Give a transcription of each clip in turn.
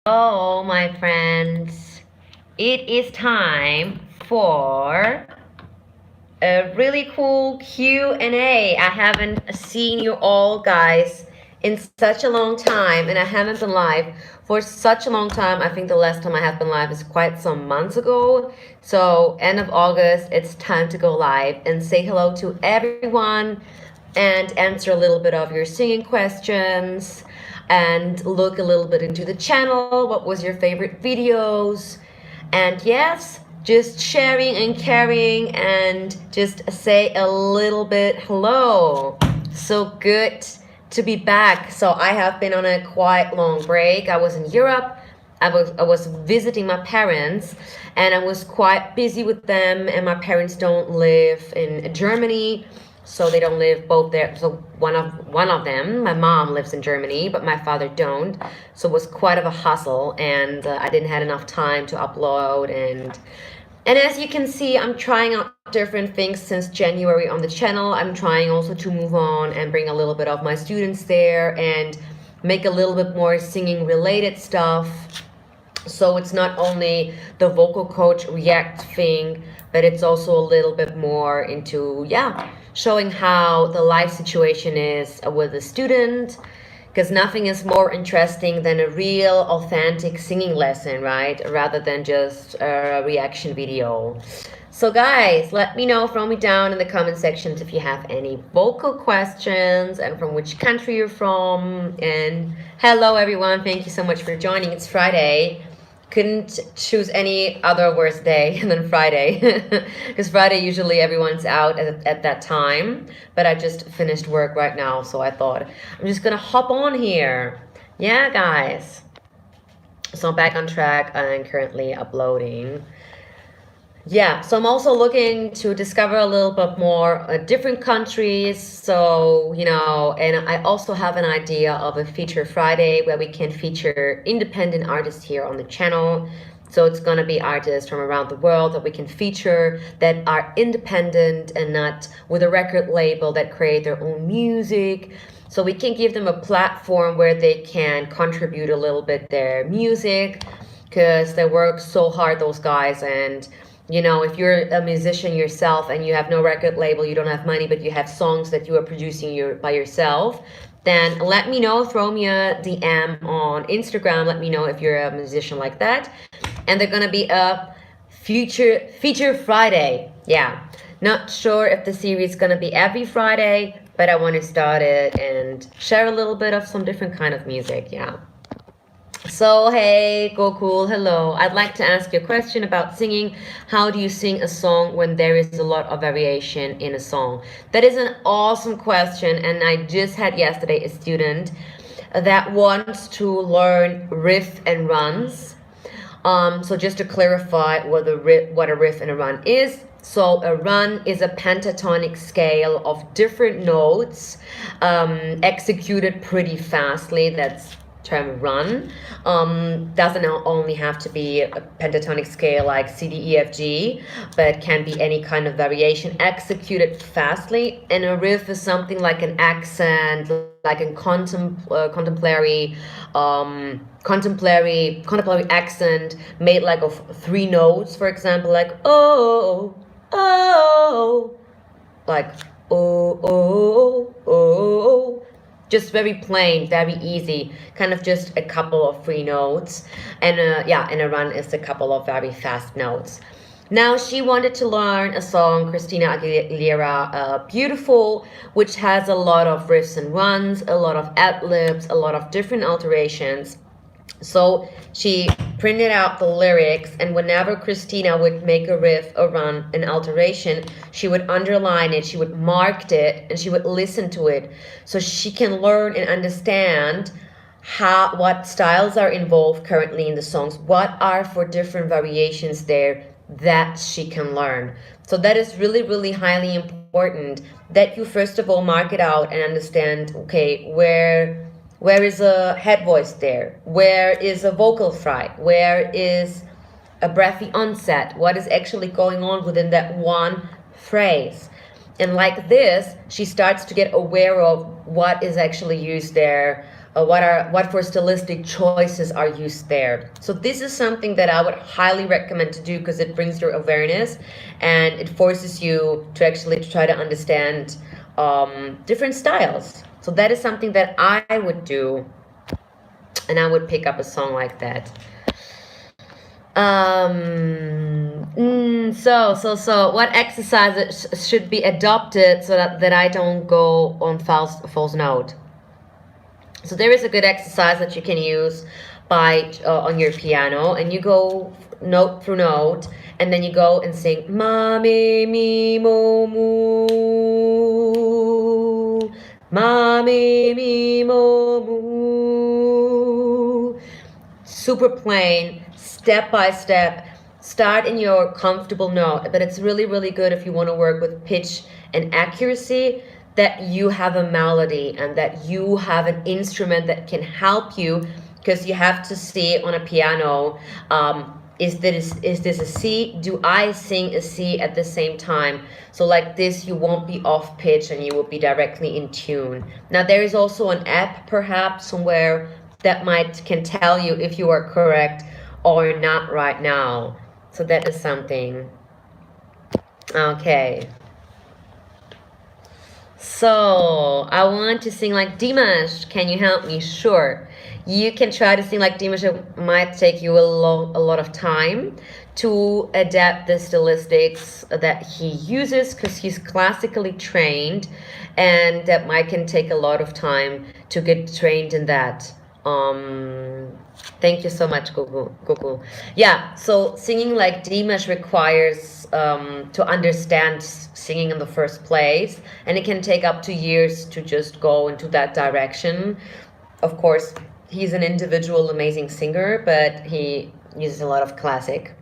Hello, my friends. It is time for a really cool Q&A. I haven't seen you all guys in such a long time, and I haven't been live for such a long time. I think the last time I have been live is quite some months ago. So end of August, it's time to go live and say hello to everyone and answer a little bit of your singing questions and look a little bit into the channel. What was your favorite videos? And yes, just sharing and caring and just say a little bit hello. So good to be back. So I have been on a quite long break. I was in Europe. I was visiting my parents, and I was quite busy with them, and my parents don't live in Germany, so they don't live both there. So one of them, my mom lives in Germany, but my father don't. So it was quite of a hustle, and I didn't have enough time to upload. And as you can see, I'm trying out different things since January on the channel. I'm trying also to move on and bring a little bit of my students there and make a little bit more singing related stuff. So it's not only the vocal coach React thing, but it's also a little bit more into, showing how the life situation is with a student, because nothing is more interesting than a real authentic singing lesson, right? Rather than just a reaction video. So guys, let me know, throw me down in the comment sections if you have any vocal questions and from which country you're from. And hello everyone, thank you so much for joining. It's Friday. Couldn't choose any other worse day than Friday, because Friday usually everyone's out at that time, but I just finished work right now, so I thought I'm just gonna hop on here. Yeah guys, so I'm back on track and currently uploading. Yeah, so I'm also looking to discover a little bit more different countries. So, and I also have an idea of a feature Friday where we can feature independent artists here on the channel. So it's going to be artists from around the world that we can feature that are independent and not with a record label, that create their own music. So we can give them a platform where they can contribute a little bit their music, because they work so hard, those guys. And if you're a musician yourself and you have no record label, you don't have money, but you have songs that you are producing by yourself, then let me know, throw me a DM on Instagram, let me know if you're a musician like that. And they're gonna be a feature Friday. Yeah, not sure if the series is gonna be every Friday, but I want to start it and share a little bit of some different kind of music. Yeah. So hey, go cool, hello. I'd like to ask you a question about singing. How do you sing a song when there is a lot of variation in a song? That is an awesome question, and I just had yesterday a student that wants to learn riff and runs. So just to clarify what a riff and a run is. So a run is a pentatonic scale of different notes executed pretty fastly. That's term run. Doesn't only have to be a pentatonic scale like C, D, E, F, G, but can be any kind of variation executed fastly. And a riff is something like an accent, like a contemporary accent made like of three notes, for example, like oh, oh, like oh, oh, oh. Just very plain, very easy, kind of just a couple of free notes. And and a run is a couple of very fast notes. Now she wanted to learn a song, Christina Aguilera, Beautiful, which has a lot of riffs and runs, a lot of ad-libs, a lot of different alterations. So she printed out the lyrics, and whenever Christina would make a riff, a run, an alteration, she would underline it, she would mark it, and she would listen to it, so she can learn and understand what styles are involved currently in the songs, what are for different variations there that she can learn. So that is really, really highly important that you first of all mark it out and understand, okay, where is a head voice there? Where is a vocal fry? Where is a breathy onset? What is actually going on within that one phrase? And like this, she starts to get aware of what is actually used there what for stylistic choices are used there. So this is something that I would highly recommend to do because it brings your awareness and it forces you to actually try to understand different styles. So that is something that I would do, and I would pick up a song like that. So what exercises should be adopted so that I don't go on false note? So there is a good exercise that you can use by on your piano, and you go note through note, and then you go and sing ma me mi mo mu, ma me mi mo mu. Super plain, step by step. Start in your comfortable note, but it's really, really good if you want to work with pitch and accuracy, that you have a melody and that you have an instrument that can help you, because you have to see on a piano, is this a C? Do I sing a C at the same time? So like this, you won't be off pitch and you will be directly in tune. Now there is also an app perhaps somewhere that can tell you if you are correct or not right now. So that is something. Okay. So I want to sing like Dimash. Can you help me? Sure. You can try to sing like Dimash. It might take you a lot of time to adapt the stylistics that he uses because he's classically trained, and that can take a lot of time to get trained in that. Thank you so much, Google. Yeah, so singing like Dimash requires to understand singing in the first place, and it can take up to years to just go into that direction. Of course, he's an individual amazing singer, but he uses a lot of classic.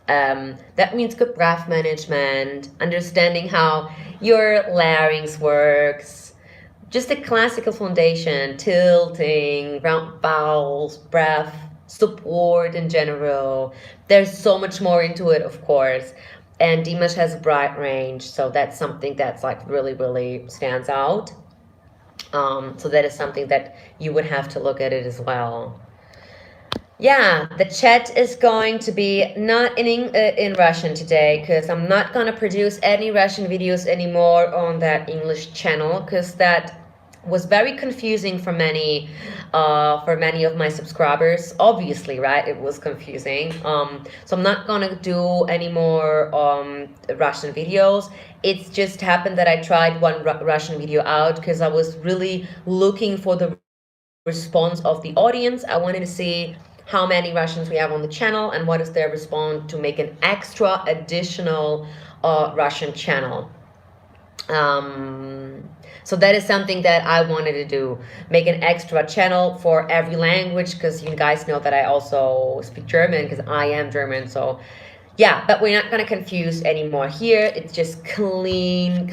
That means good breath management, understanding how your larynx works, just a classical foundation, tilting, round vowels, breath, support in general. There's so much more into it, of course. And Dimash has a bright range, so that's something that's like really, really stands out. So that is something that you would have to look at it as well. Yeah, the chat is going to be not in Russian today, because I'm not going to produce any Russian videos anymore on that English channel, because that was very confusing for many of my subscribers. Obviously, right? It was confusing. So I'm not gonna do any more Russian videos. It's just happened that I tried one Russian video out because I was really looking for the response of the audience. I wanted to see how many Russians we have on the channel and what is their response to make an extra additional Russian channel. So that is something that I wanted to do, make an extra channel for every language, because you guys know that I also speak German, because I am German. So yeah, but we're not going to confuse anymore here. It's just clean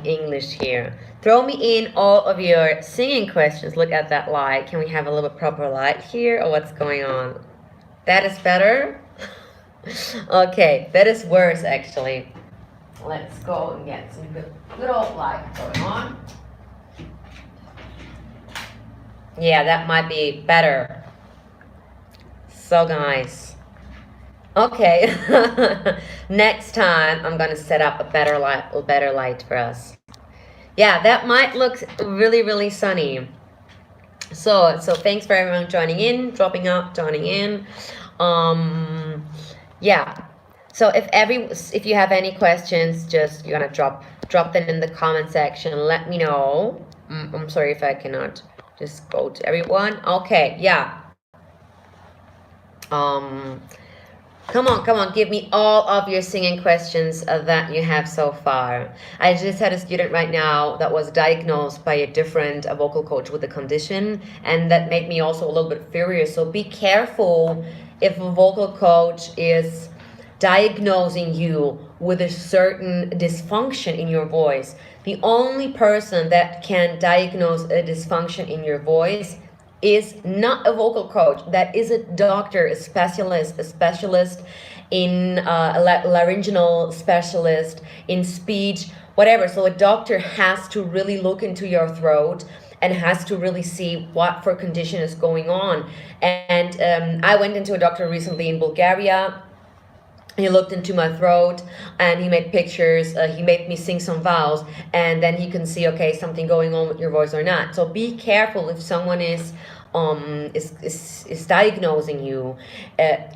English here. Throw me in all of your singing questions. Look at that light. Can we have a little bit proper light here, or what's going on? That is better. Okay, that is worse actually. Let's go and get some good old light going on. Yeah, that might be better. So guys, okay. Next time I'm gonna set up a better light for us. Yeah, that might look really sunny. So thanks for everyone joining in, dropping out, joining in. Yeah. So if you have any questions, just you're gonna drop them in the comment section. Let me know. I'm sorry if I cannot just go to everyone. Okay, yeah. Come on, give me all of your singing questions that you have so far. I just had a student right now that was diagnosed by a different vocal coach with a condition, and that made me also a little bit furious. So be careful if a vocal coach is diagnosing you with a certain dysfunction in your voice. The only person that can diagnose a dysfunction in your voice is not a vocal coach. That is a doctor, a specialist in a laryngeal specialist in speech, whatever. So a doctor has to really look into your throat and has to really see what for condition is going on. And I went into a doctor recently in Bulgaria. He looked into my throat and he made pictures. He made me sing some vowels, and then he can see, okay, something going on with your voice or not. So be careful if someone is diagnosing you.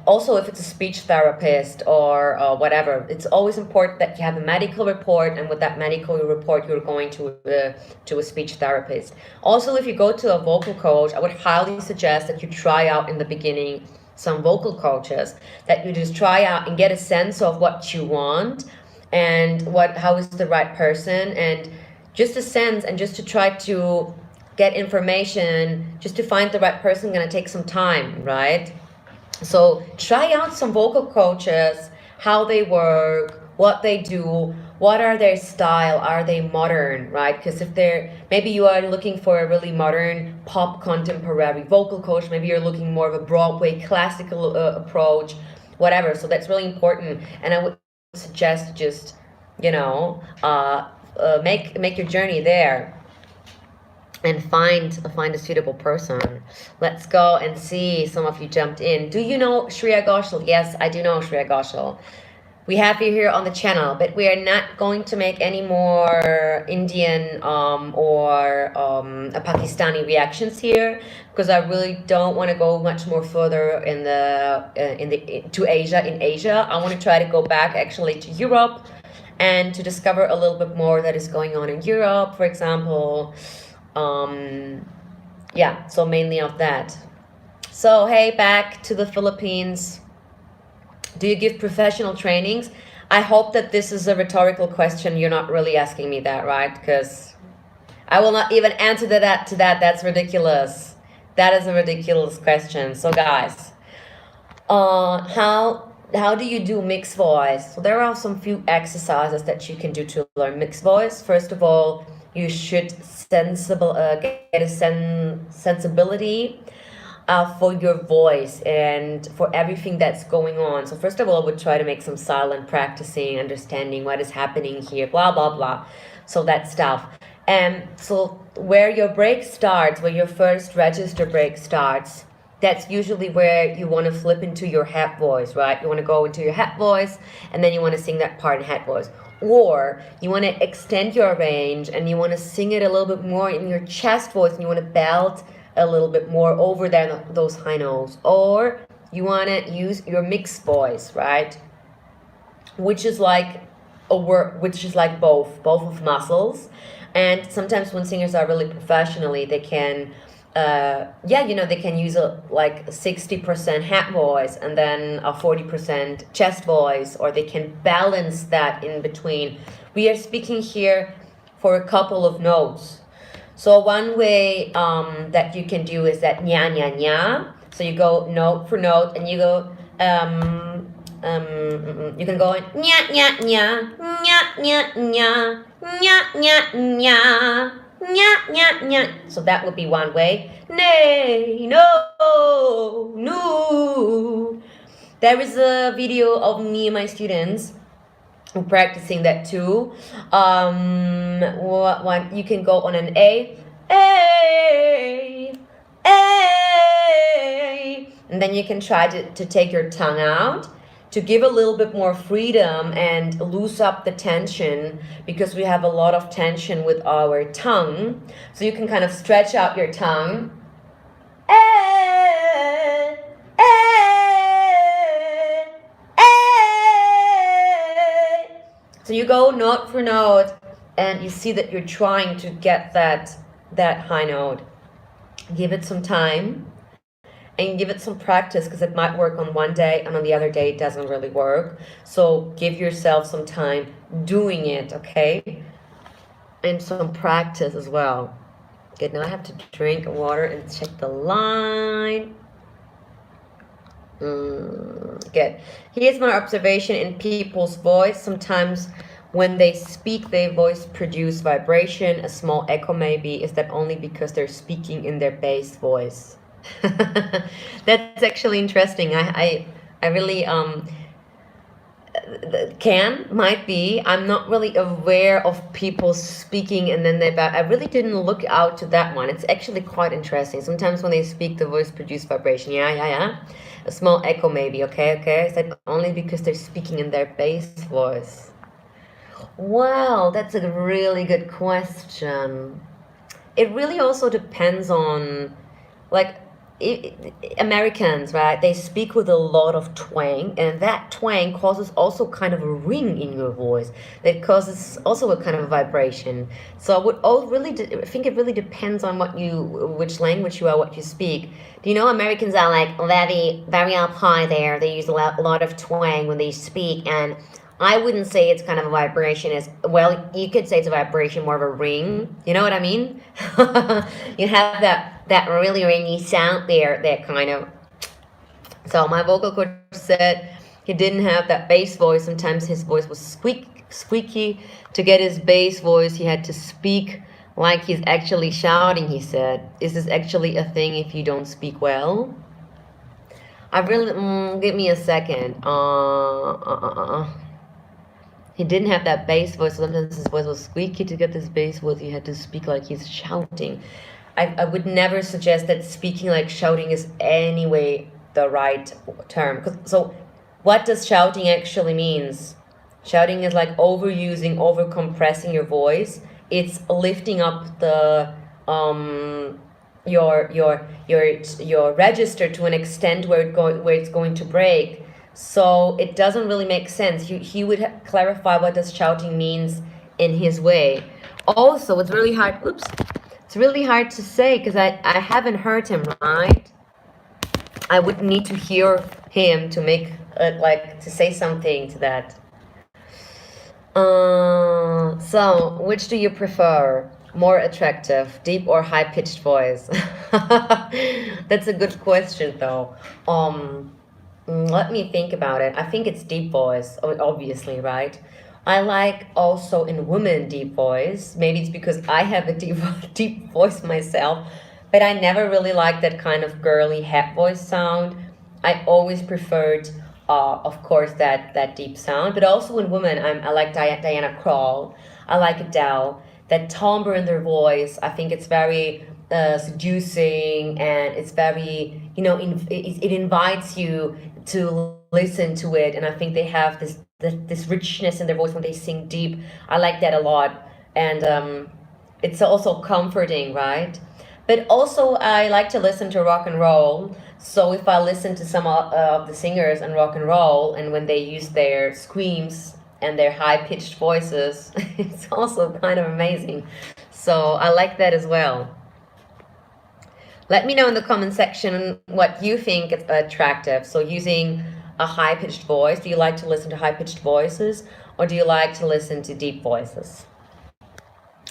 Also, if it's a speech therapist or whatever, it's always important that you have a medical report, and with that medical report, you're going to a speech therapist. Also, if you go to a vocal coach, I would highly suggest that you try out in the beginning some vocal coaches, that you just try out and get a sense of what you want and how is the right person, and just a sense, and just to try to get information, just to find the right person, gonna take some time, right? So try out some vocal coaches, how they work, what they do, what are their style, are they modern, right? Because if maybe you are looking for a really modern pop contemporary vocal coach, maybe you're looking more of a Broadway classical approach, whatever. So that's really important, and I would suggest just, you know, make your journey there and find a suitable person. Let's go and see. Some of you jumped in. Do you know Shreya Ghoshal? Yes, I do know Shreya Ghoshal. We have you here on the channel, but we are not going to make any more Indian or Pakistani reactions here, because I really don't want to go much more further to Asia. In Asia, I want to try to go back actually to Europe and to discover a little bit more that is going on in Europe, for example. Yeah, so mainly of that. So hey, back to the Philippines. Do you give professional trainings? I hope that this is a rhetorical question. You're not really asking me that, right? Because I will not even answer to that. That's ridiculous. That is a ridiculous question. So guys, how do you do mixed voice? So there are some few exercises that you can do to learn mixed voice. First of all, you should get a sensibility for your voice and for everything that's going on. So first of all, I would try to make some silent practicing, understanding what is happening here, blah, blah, blah. So that stuff. And so where your break starts, where your first register break starts, that's usually where you want to flip into your head voice, right? You want to go into your head voice, and then you want to sing that part in head voice. Or you want to extend your range and you want to sing it a little bit more in your chest voice, and you want to belt a little bit more over there, those high notes. Or you want to use your mixed voice, right? Which is like both of muscles. And sometimes when singers are really professionally, they can they can use like 60% head voice and then a 40% chest voice, or they can balance that in between. We are speaking here for a couple of notes. So one way that you can do is that nya nya nya. So you go note for note, and you go you can go in nya nya nya nya nya nya nya nya nya nya nya nya. So that would be one way. Nay, no, no. There is a video of me and my students practicing that too. You can go on an A, and then you can try to take your tongue out to give a little bit more freedom and loose up the tension, because we have a lot of tension with our tongue. So you can kind of stretch out your tongue. So you go note for note, and you see that you're trying to get that high note. Give it some time and give it some practice, because it might work on one day and on the other day it doesn't really work. So give yourself some time doing it, okay? And some practice as well. Good, now I have to drink water and check the line. Good. Here's my observation in people's voice. Sometimes when they speak, their voice produce vibration, a small echo maybe. Is that only because they're speaking in their bass voice? That's actually interesting. I really might be. I'm not really aware of people speaking and then I really didn't look out to that one. It's actually quite interesting. Sometimes when they speak, the voice produces vibration. Yeah. A small echo maybe. Okay. I said only because they're speaking in their bass voice. Well, that's a really good question. It really also depends on, like, Americans, right? They speak with a lot of twang, and that twang causes also kind of a ring in your voice. That causes also a kind of a vibration. So I would I think it really depends on which language you are, what you speak. Do you know Americans are like very, very up high there? They use a lot of twang when they speak, and I wouldn't say it's kind of a vibration. As well, you could say it's a vibration, more of a ring. You know what I mean? You have that really ringy sound there, that kind of. So my vocal coach said he didn't have that bass voice. Sometimes his voice was squeaky. To get his bass voice, he had to speak like he's actually shouting. He said, "Is this actually a thing if you don't speak well?" I really give me a second. He didn't have that bass voice. Sometimes his voice was squeaky. To get this bass voice, he had to speak like he's shouting. I would never suggest that speaking like shouting is anyway the right term. So what does shouting actually means? Shouting is like overusing, overcompressing your voice. It's lifting up the your register to an extent where it's going to break. So it doesn't really make sense. He would clarify what does shouting means in his way. Also, it's really hard. Oops. It's really hard to say because I haven't heard him, right? I would need to hear him to make to say something to that. So which do you prefer? More attractive, deep or high-pitched voice? That's a good question, though. Let me think about it. I think it's deep voice, obviously, right? I like also in women deep voice. Maybe it's because I have a deep voice myself, but I never really liked that kind of girly head voice sound. I always preferred, of course, that deep sound. But also in women, I like Diana Krall. I like Adele. That timbre in their voice, I think it's very seducing, and it's very, it invites you to listen to it. And I think they have this richness in their voice when they sing deep. I like that a lot. And it's also comforting, right? But also I like to listen to rock and roll. So if I listen to some of the singers in rock and roll, and when they use their screams and their high-pitched voices, it's also kind of amazing. So I like that as well. Let me know in the comment section what you think is attractive. So using a high-pitched voice, do you like to listen to high-pitched voices, or do you like to listen to deep voices?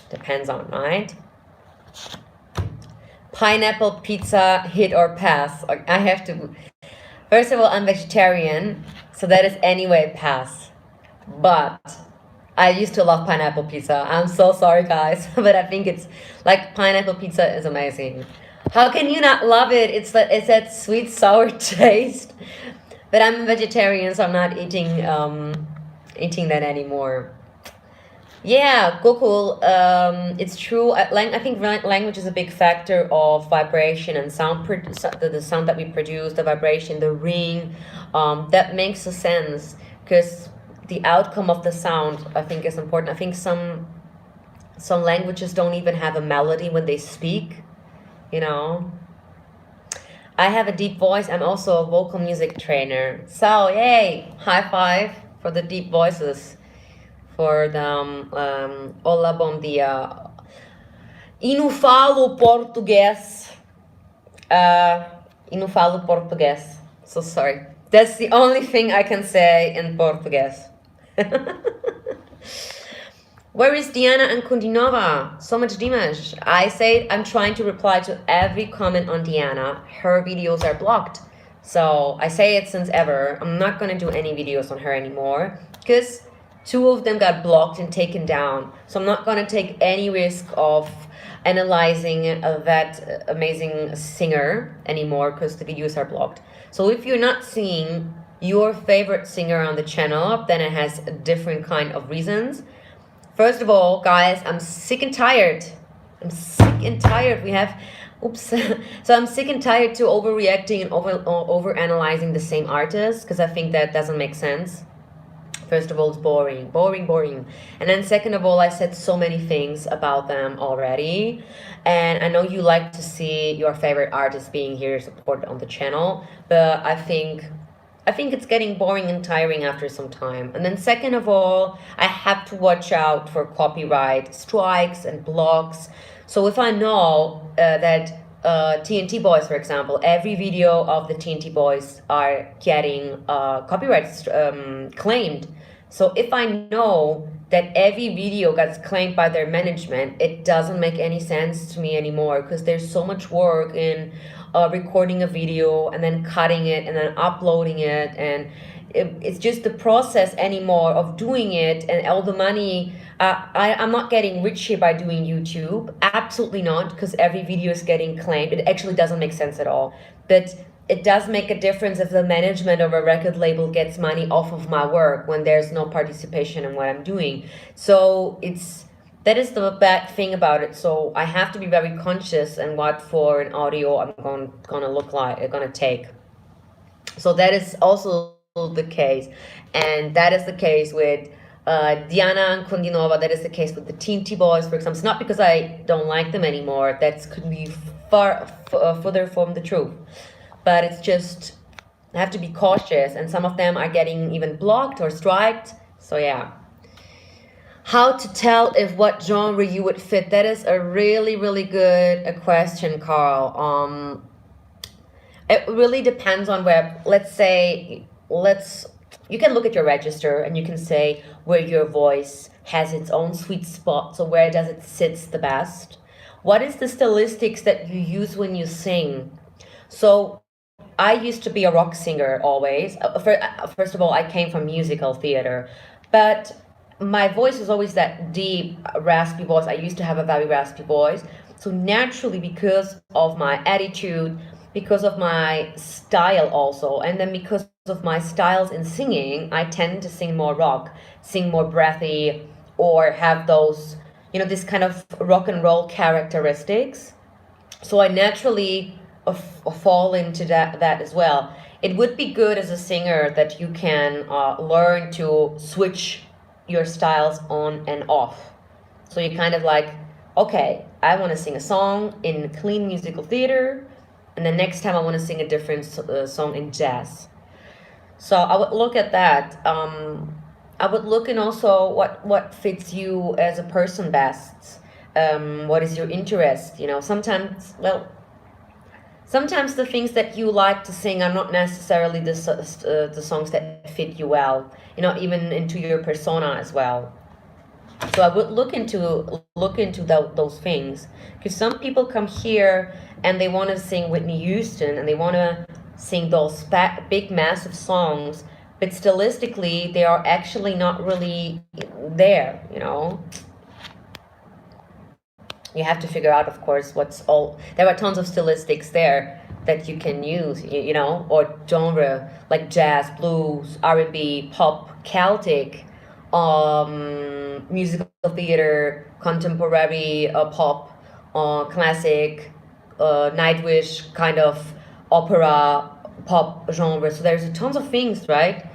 Depends on, right? Pineapple pizza, hit or pass? I have to. First of all, I'm vegetarian, so that is anyway pass. But I used to love pineapple pizza. I'm so sorry, guys, but I think it's like pineapple pizza is amazing. How can you not love it? It's that sweet sour taste. But I'm a vegetarian, so I'm not eating that anymore. Yeah, Gokul, it's true. I think language is a big factor of vibration and sound. The sound that we produce, the vibration, the ring, that makes a sense because the outcome of the sound, I think, is important. I think some languages don't even have a melody when they speak. I have a deep voice. I'm also a vocal music trainer. So, yay! High five for the deep voices. For the Olá, bom dia. E não falo português. E não falo português. So sorry. That's the only thing I can say in Portuguese. Where is Diana and Kundinova? So much Dimash. I say I'm trying to reply to every comment on Diana. Her videos are blocked. So I say it since ever. I'm not going to do any videos on her anymore. Because 2 of them got blocked and taken down. So I'm not going to take any risk of analyzing that amazing singer anymore because the videos are blocked. So if you're not seeing your favorite singer on the channel, then it has a different kind of reasons. First of all, guys, I'm sick and tired. I'm sick and tired. We have, oops. So I'm sick and tired to overreacting and over analyzing the same artist because I think that doesn't make sense. First of all, it's boring, boring. And then second of all, I said so many things about them already. And I know you like to see your favorite artist being here supported on the channel, but I think it's getting boring and tiring after some time. And then second of all, I have to watch out for copyright strikes and blocks. So if I know that TNT Boys, for example, every video of the TNT Boys are getting copyright claimed. So if I know that every video gets claimed by their management, it doesn't make any sense to me anymore because there's so much work in recording a video and then cutting it and then uploading it, and it's just the process anymore of doing it and all the money. I'm not getting rich here by doing YouTube, absolutely not, because every video is getting claimed. It actually doesn't make sense at all, but it does make a difference if the management of a record label gets money off of my work when there's no participation in what I'm doing. So that is the bad thing about it. So I have to be very conscious in what for an audio I'm gonna look like, gonna take. So that is also the case, and that is the case with Diana and Kondinova. That is the case with the TNT Boys, for example. It's not because I don't like them anymore. That could be further from the truth. But it's just, I have to be cautious, and some of them are getting even blocked or striked. So yeah. How to tell if what genre you would fit? That is a really good question, Carl. It really depends on where, you can look at your register and you can say where your voice has its own sweet spot. So where does it sits the best? What is the stylistics that you use when you sing? So I used to be a rock singer always. First of all, I came from musical theater, but my voice is always that deep, raspy voice. I used to have a very raspy voice. So naturally, because of my attitude, because of my style also, and then because of my styles in singing, I tend to sing more rock, sing more breathy, or have those, this kind of rock and roll characteristics. So I naturally fall into that as well. It would be good as a singer that you can learn to switch your styles on and off. So you kind of like, okay, I want to sing a song in clean musical theater, and the next time I want to sing a different song in jazz. So I would look at that. I would look in also what fits you as a person best. What is your interest? Sometimes the things that you like to sing are not necessarily the songs that fit you well, even into your persona as well. So I would look into those things, because some people come here and they want to sing Whitney Houston and they want to sing those big massive songs, but stylistically they are actually not really there. You have to figure out, of course, there are tons of stylistics there that you can use, or genre, like jazz, blues, R&B, pop, Celtic, musical theater, contemporary, pop, classic, Nightwish, kind of opera, pop genre. So there's tons of things, right?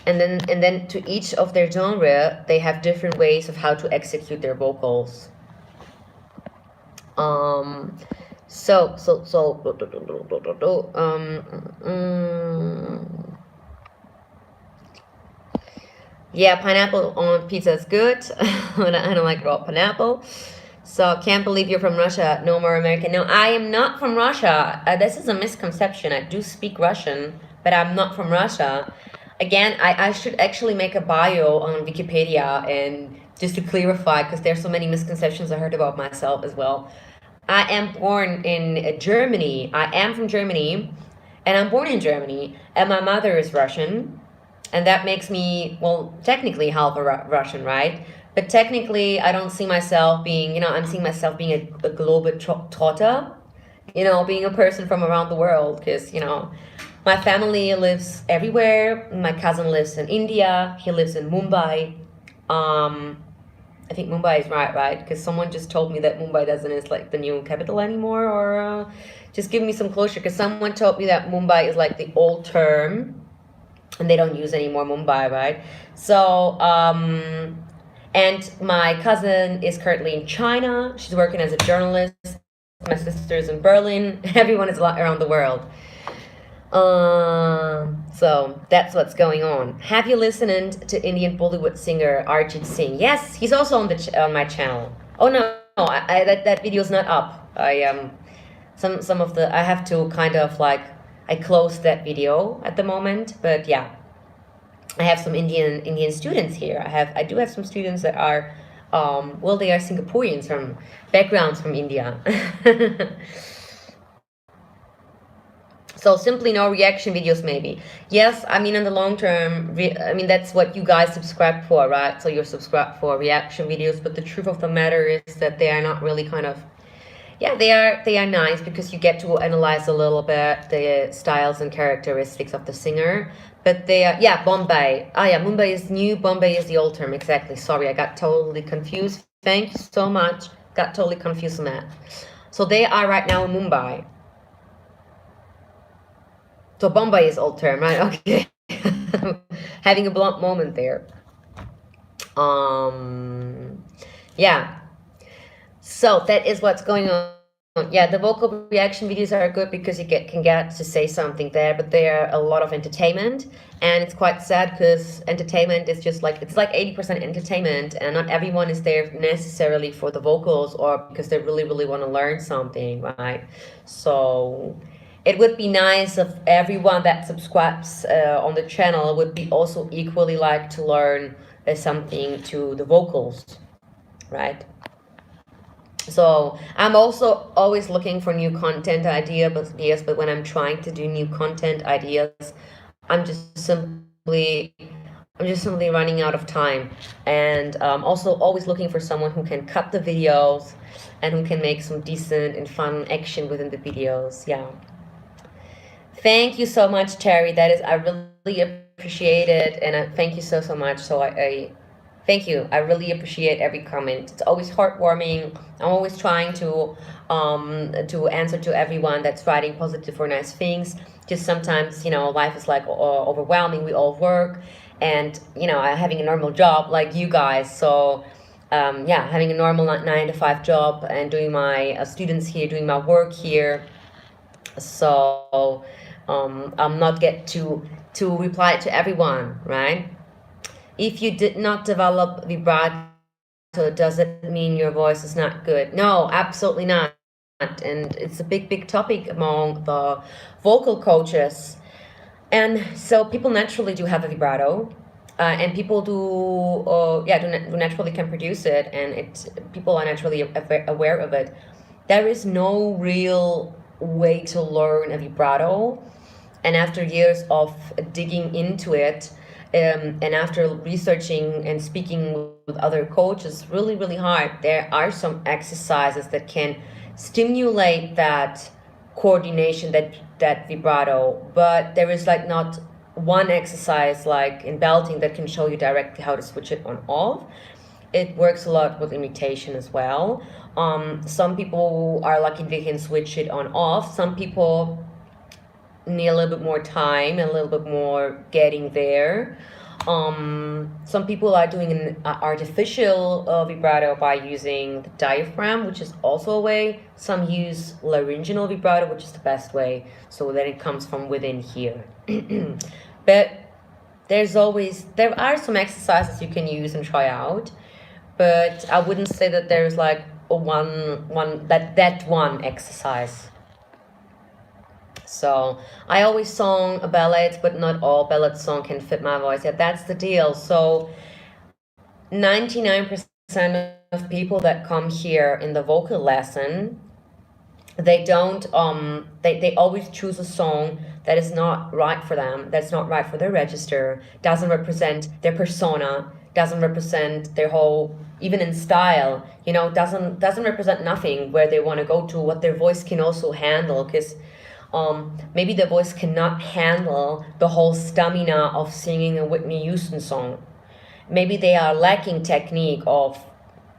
And then to each of their genre, they have different ways of how to execute their vocals. Yeah, pineapple on pizza is good. I don't like raw pineapple. So, can't believe you're from Russia. No more American. No, I am not from Russia. This is a misconception. I do speak Russian, but I'm not from Russia. Again, I should actually make a bio on Wikipedia, and just to clarify, because there's so many misconceptions I heard about myself as well. I am born in Germany. I am from Germany, and I'm born in Germany, and my mother is Russian. and that makes me, well, technically half a Russian, right? But technically, I don't see myself being, I'm seeing myself being a global trotter, being a person from around the world, because, my family lives everywhere. My cousin lives in India. He lives in Mumbai. I think Mumbai is right? Because someone just told me that Mumbai doesn't is like the new capital anymore, or just give me some closure, because someone told me that Mumbai is like the old term, and they don't use anymore Mumbai, right? So, and my cousin is currently in China. She's working as a journalist. My sister's in Berlin. Everyone is around the world. So that's what's going on. Have you listened to Indian Bollywood singer Arjit Singh? Yes, he's also on on my channel. Oh no, that video's not up. Some of the, I have to kind of like, I closed that video at the moment, but yeah, I have some Indian students here. I do have some students that are, well, they are Singaporeans from backgrounds from India. So simply no reaction videos, maybe. Yes, I mean, in the long term, I mean, that's what you guys subscribe for, right? So you're subscribed for reaction videos, but the truth of the matter is that they are not really kind of, yeah, they are nice, because you get to analyze a little bit the styles and characteristics of the singer. But they are, yeah, Bombay. Ah, yeah, Mumbai is new, Bombay is the old term. Exactly. Sorry, I got totally confused. Thank you so much. Got totally confused on that. So they are right now in Mumbai. So Bombay is old term, right? Okay. Having a blunt moment there. Yeah. So that is what's going on. Yeah, the vocal reaction videos are good because you can get to say something there, but they are a lot of entertainment, and it's quite sad because entertainment is just like, it's like 80% entertainment, and not everyone is there necessarily for the vocals or because they really, really want to learn something, right? So it would be nice if everyone that subscribes on the channel would be also equally like to learn something to the vocals, right? So I'm also always looking for new content ideas, but when I'm trying to do new content ideas, I'm just simply running out of time, and also always looking for someone who can cut the videos and who can make some decent and fun action within the videos. Yeah. Thank you so much, Terry. I really appreciate it, and thank you so much. So I thank you. I really appreciate every comment. It's always heartwarming. I'm always trying to answer to everyone that's writing positive or nice things. Just sometimes, life is like overwhelming. We all work, and having a normal job like you guys. So yeah, having a normal 9 to 5 job and doing my students here, doing my work here. So I'm not get to reply to everyone, right? If you did not develop vibrato, does it mean your voice is not good? No, absolutely not. And it's a big topic among the vocal coaches. And so people naturally do have a vibrato, and people do naturally can produce it, and people are naturally aware of it. There is no real way to learn a vibrato, and after years of digging into it, and after researching and speaking with other coaches, really hard. There are some exercises that can stimulate that coordination, that vibrato, but there is like not one exercise like in belting that can show you directly how to switch it on off. It works a lot with imitation as well. Some people are lucky they can switch it on off. Some people need a little bit more time, a little bit more getting there. Some people are doing an artificial vibrato by using the diaphragm, which is also a way. Some use laryngeal vibrato, which is the best way, so that it comes from within here. But there are some exercises you can use and try out, but I wouldn't say that there's like one exercise. So I always song ballads, but not all ballad song can fit my voice. Yeah, that's the deal. So 99% of people that come here in the vocal lesson they don't they always choose a song that is not right for them, that's not right for their register, doesn't represent their persona, doesn't represent their whole, even in style, you know, doesn't represent nothing where they want to go to, what their voice can also handle, because maybe the voice cannot handle the whole stamina of singing a Whitney Houston song. Maybe they are lacking technique of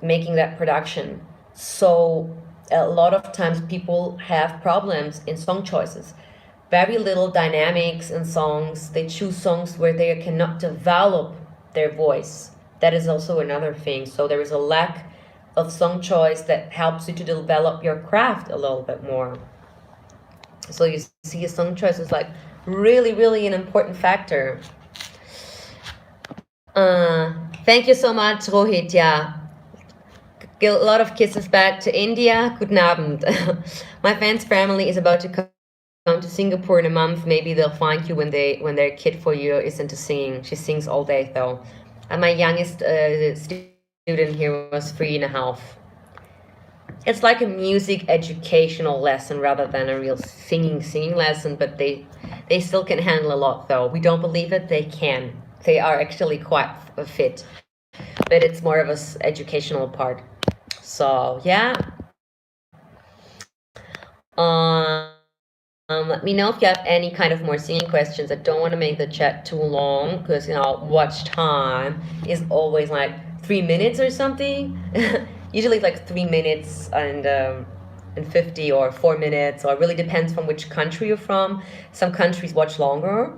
making that production. So a lot of times people have problems in song choices. Very little dynamics in songs. They choose songs where they cannot develop their voice. That is also another thing. So there is a lack of song choice that helps you to develop your craft a little bit more. So you see, song choice is like really an important factor. Thank you so much, Rohit. Yeah, a lot of kisses back to India. Guten Abend. My fans' family is about to come to Singapore in a month. Maybe they'll find you when their kid for you is into singing. She sings all day though. And my youngest student here was 3.5. It's like a music educational lesson rather than a real singing lesson, but they still can handle a lot though. We don't believe it, they can. They are actually quite fit, but it's more of a educational part. So yeah. Let me know if you have any kind of more singing questions. I don't want to make the chat too long because, you know, watch time is always like 3 minutes or something. Usually it's like 3 minutes and 50 or 4 minutes, or it really depends from which country you're from. Some countries watch longer.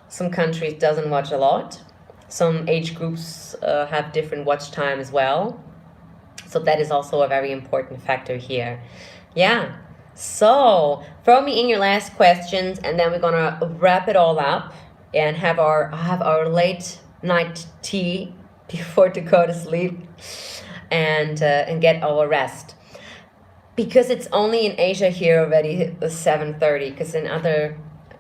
Some countries doesn't watch a lot. Some age groups have different watch time as well. So that is also a very important factor here. Yeah. So throw me in your last questions, and then we're gonna wrap it all up and have our late night tea before to go to sleep, and get our rest. Because it's only in Asia here already 7:30. Because in other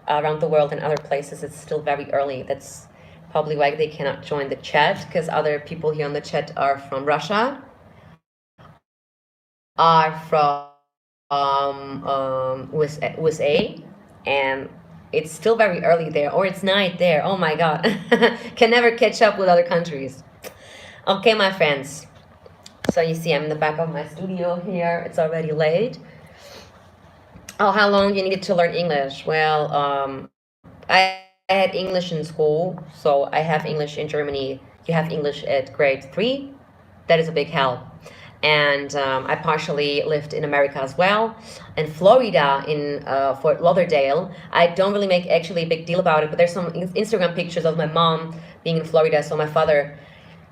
around the world and other places it's still very early. That's probably why they cannot join the chat, because other people here on the chat are from Russia, are from USA, and it's still very early there, or it's night there. Oh my god. Can never catch up with other countries. Okay, my friends, so you see I'm in the back of my studio here. It's already late. Oh, how long you needed to learn English? Well, I had English in school, so I have English in Germany. You have English at grade 3. That is a big help. And I partially lived in America as well, in Florida, in Fort Lauderdale. I don't really make actually a big deal about it, but there's some Instagram pictures of my mom being in Florida. So my father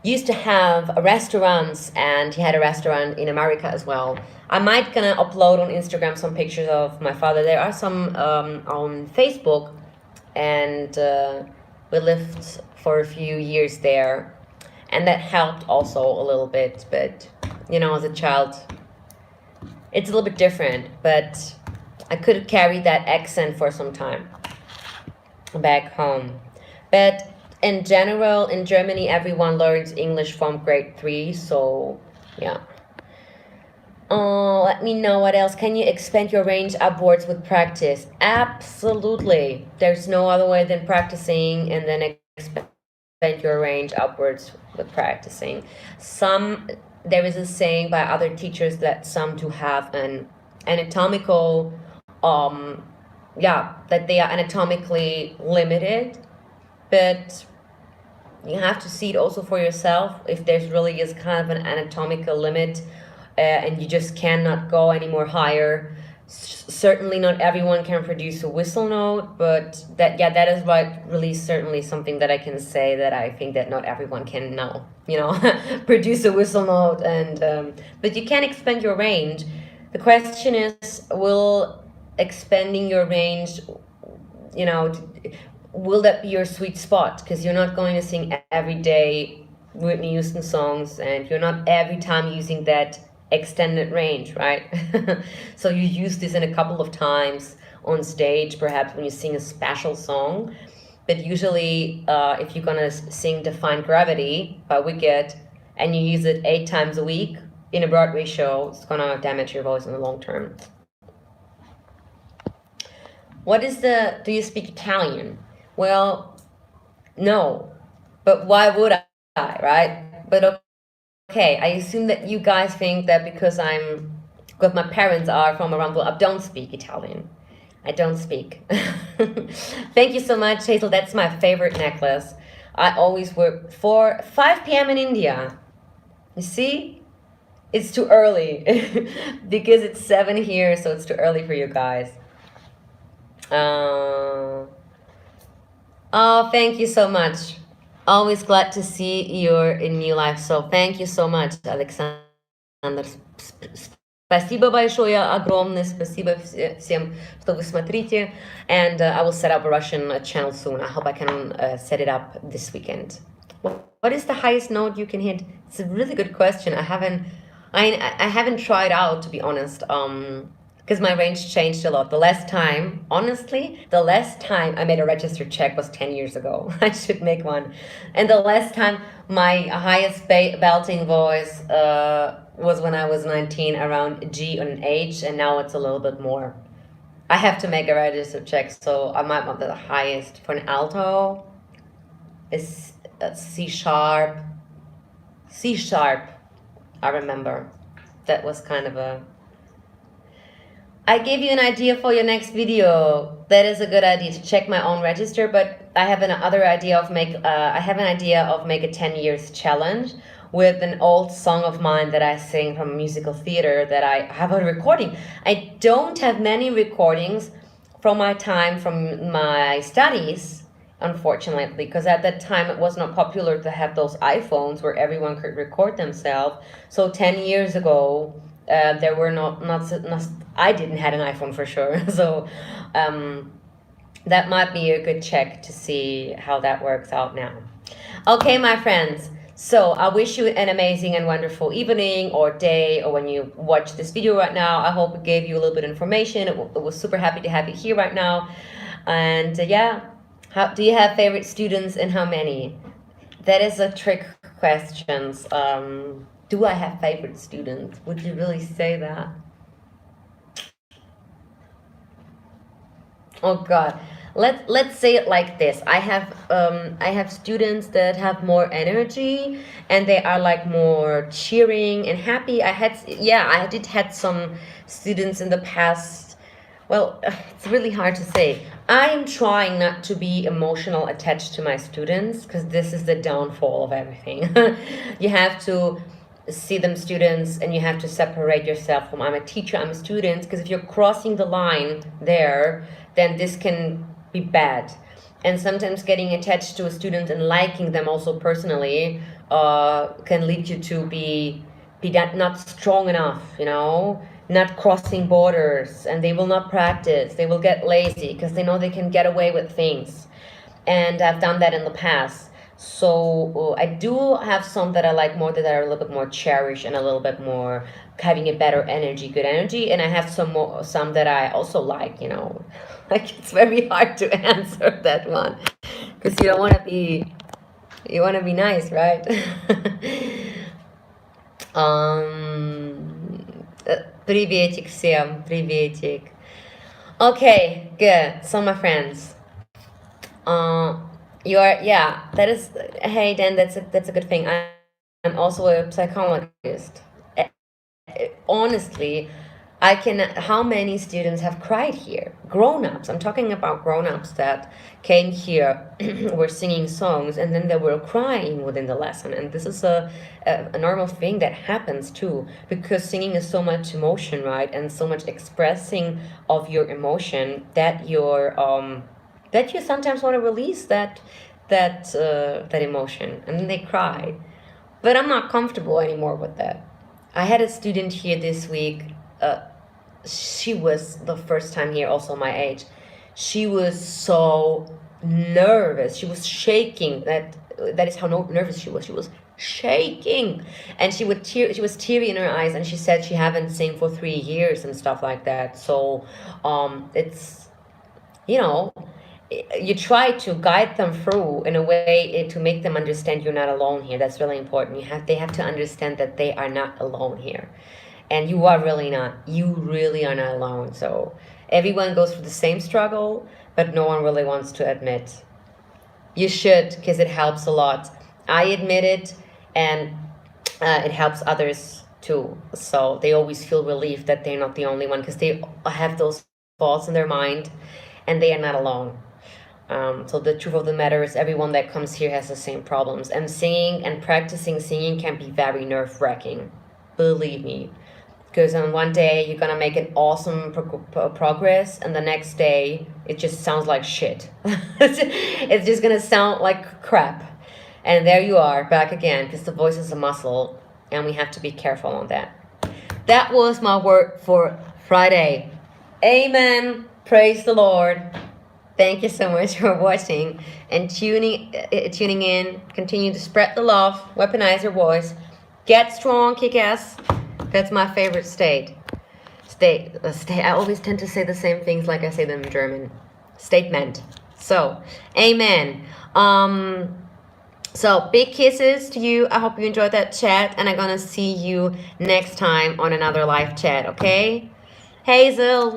used to have restaurants, and he had a restaurant in America as well. I might gonna upload on Instagram some pictures of my father. There are some on Facebook, and we lived for a few years there, and that helped also a little bit. But you know, as a child, it's a little bit different, but I could carry that accent for some time back home. But in general, in Germany, everyone learns English from grade 3, so yeah. Let me know what else. Can you expand your range upwards with practice? Absolutely. There's no other way than practicing and then expand your range upwards with practicing. There is a saying by other teachers that some do have an anatomical, that they are anatomically limited, but you have to see it also for yourself if there's really is kind of an anatomical limit, and you just cannot go any more higher. Certainly not everyone can produce a whistle note, but that is what really certainly something that I can say, that I think that not everyone can know, you know, produce a whistle note. And but you can expand your range. The question is, will expanding your range, you know, will that be your sweet spot? Because you're not going to sing every day Whitney Houston songs, and you're not every time using that extended range, right? So you use this in a couple of times on stage, perhaps when you sing a special song. But usually, if you're gonna sing Define Gravity by Wicked and you use it 8 times a week in a Broadway show, it's gonna damage your voice in the long term. Do you speak Italian? Well, no, but why would I, right? But okay, I assume that you guys think that because my parents are from around the world, I don't speak Italian. I don't speak. Thank you so much, Hazel. That's my favorite necklace. I always work for 5 p.m. in India. You see? It's too early because it's 7 here, so it's too early for you guys. Oh, thank you so much. Always glad to see you're in new life. So thank you so much, Alexander. Спасибо большое, огромное спасибо всем, что вы смотрите. And I will set up a Russian channel soon. I hope I can set it up this weekend. What is the highest note you can hit? It's a really good question. I haven't tried out, to be honest. Because my range changed a lot. The last time I made a register check was 10 years ago. I should make one. And the last time my highest belting voice was when I was 19, around G and H, and now it's a little bit more. I have to make a register check, so I might want the highest for an alto is C sharp. C sharp, I remember. That was kind of a... I gave you an idea for your next video. That is a good idea to check my own register, but I have another idea of make a 10 years challenge with an old song of mine that I sing from musical theater that I have a recording. I don't have many recordings from my time from my studies, unfortunately, because at that time it was not popular to have those iPhones where everyone could record themselves. So 10 years ago, there were not I didn't have an iPhone for sure. So that might be a good check to see how that works out now. Okay, my friends. So I wish you an amazing and wonderful evening or day, or when you watch this video right now. I hope it gave you a little bit of information. It was super happy to have you here right now. And yeah, do you have favorite students and how many? That is a trick question. Do I have favorite students? Would you really say that? Oh God, let's say it like this. I have students that have more energy and they are like more cheering and happy. I did had some students in the past. Well, it's really hard to say. I'm trying not to be emotional attached to my students because this is the downfall of everything. You have to see them students and you have to separate yourself from I'm a teacher, I'm a student, because if you're crossing the line there, then this can be bad. And sometimes getting attached to a student and liking them also personally can lead you to be not strong enough, not crossing borders, and they will not practice. They will get lazy because they know they can get away with things. And I've done that in the past. So I do have some that I like more, that are a little bit more cherished and a little bit more having a better energy, good energy. And I have some that I also like, like it's very hard to answer that one because you want to be nice, right? Приветик всем, приветик. Okay, good. So my friends, hey Dan, that's a good thing. I'm also a psychologist. Honestly, how many students have cried here? Grown-ups. I'm talking about grown-ups that came here, were singing songs, and then they were crying within the lesson. And this is a normal thing that happens too, because singing is so much emotion, right? And so much expressing of your emotion that you sometimes want to release that emotion, and then they cry. But I'm not comfortable anymore with that. I had a student here this week. She was the first time here, also my age. She was so nervous. She was shaking. That is how nervous she was. She was shaking, and she was teary in her eyes. And she said she haven't sing for 3 years and stuff like that. So, it's you try to guide them through in a way to make them understand you're not alone here. That's really important. They have to understand that they are not alone here, and you are really not. You really are not alone. So Everyone goes through the same struggle, but no one really wants to admit. You should, because it helps a lot. I admit it, and it helps others too. So they always feel relieved that they're not the only one, because they have those thoughts in their mind, and they are not alone. So the truth of the matter is everyone that comes here has the same problems. And singing and practicing singing can be very nerve-wracking. Believe me. Because on one day you're gonna make an awesome progress, and the next day it just sounds like shit. It's just gonna sound like crap. And there you are, back again, because the voice is a muscle, and we have to be careful on that. That was my word for Friday. Amen. Praise the Lord. Thank you so much for watching and tuning in. Continue to spread the love, weaponize your voice, get strong, kick ass. That's my favorite state. I always tend to say the same things like I say them in German. Statement. So, amen. So big kisses to you. I hope you enjoyed that chat, and I'm gonna see you next time on another live chat. Okay? Hazel,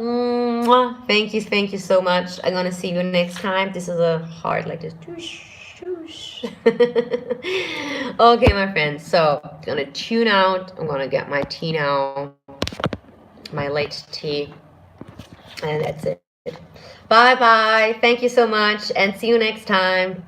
thank you so much. I'm gonna see you next time. This is a heart like this. Okay, my friends, so I'm gonna tune out. I'm gonna get my tea now, my late tea, and that's it. Bye bye. Thank you so much, and see you next time.